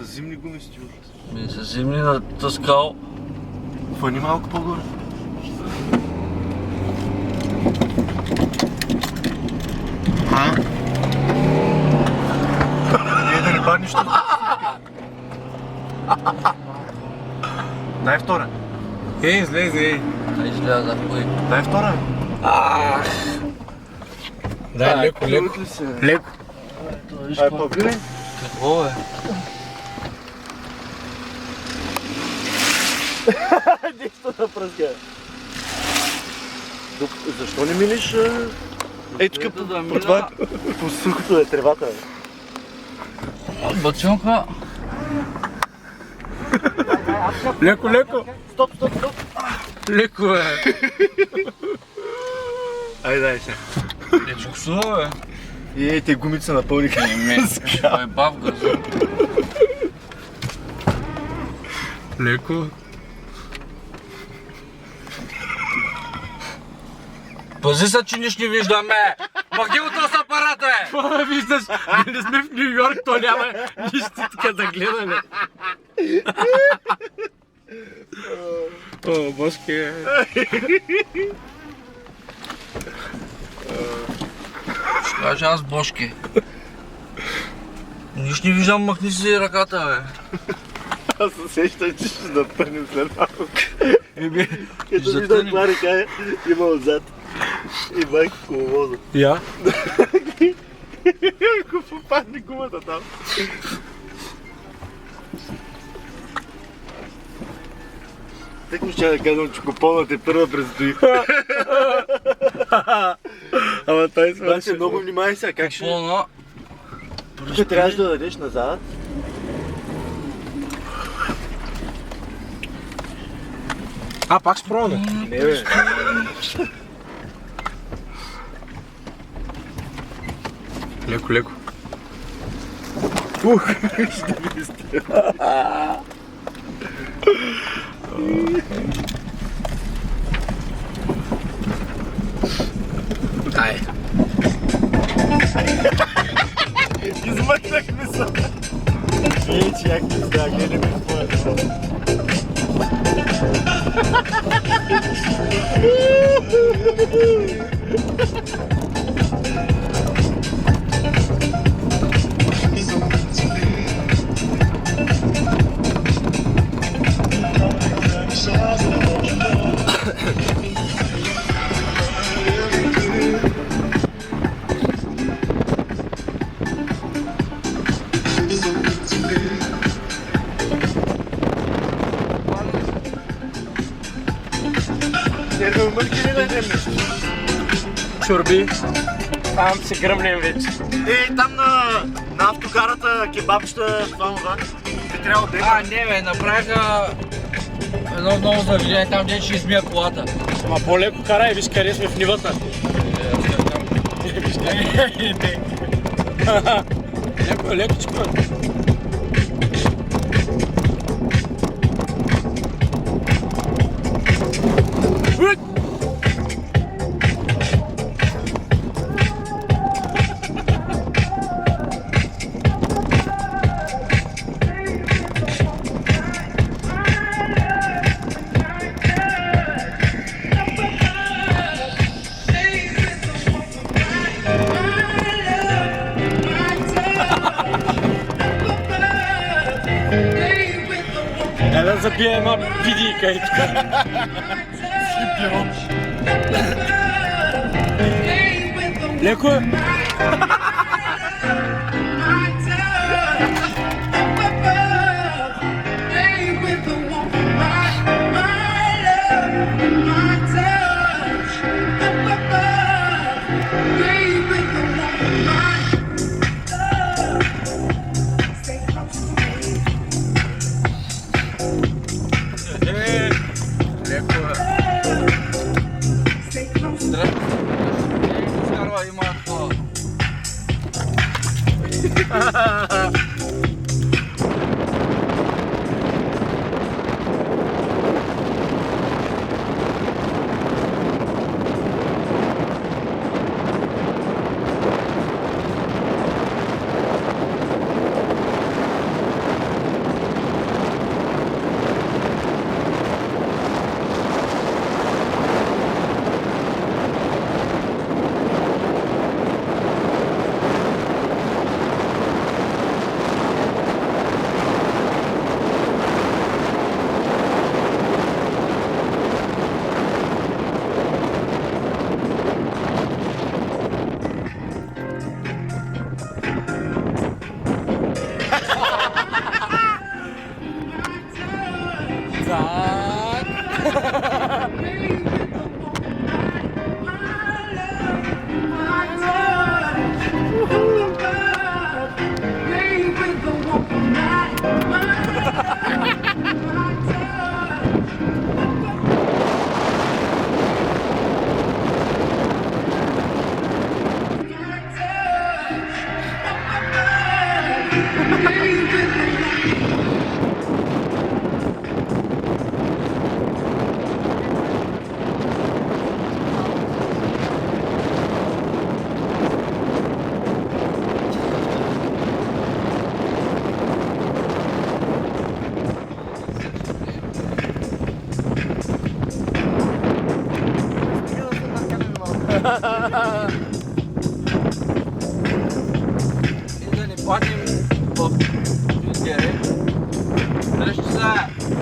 С зимни гуми си от. С зимни натъскал. Фани малко по-горе. Не, да не паднеш тук. Дай втора. Излезе. Изляза хуй. Дай втора. Дай леко. Леко. Ай, по-гъне. Какво е? Нещо да пръска. Защо не милиш? Ей, тук по това, по сухото е тревата. Бачонка. Леко. Стоп. Леко е. Ай, дай се. Чуксува, бе. И ей, те гумици се напълниха. Той е бав газа. Леко. Пази се, че нищо не виждаме! Махни от този апарат, бе! Какво да виждаш? Ние не сме в Нью Йорк, то няма нищо така да гледаме. О, бошки. Ще кажа аз бошки. Нищо не виждам, махни си ръката, бе. Аз се сещам, че ще затънем след малко. Еми, Като виждам това река има отзад. И майко коловоза. Я? Ако попадне гумата там. Так ми ще да казвам, че купоната е първа предстои. Ама той се Баче, много внимай сега, как ще... пълна. Тук трябваше да дадеш назад. Пак спробваме. Не бе. Леко. Ще ви сте. Ай. Измъкнахме се. Ей, че як не става, гледаме в твоята. Чорби. Там се гръмнем вече. Ей, там на автогарата, кебабчета, това. Би трябвало да има. Не, бе, направиха едно ново заведение, там ден ще измия колата. Ама по-леко карай, виж къде сме в нивата. Лекичко. Да забия една видийка и тук. Леко е. И да ни паднем в Юнгери. Дръжте се!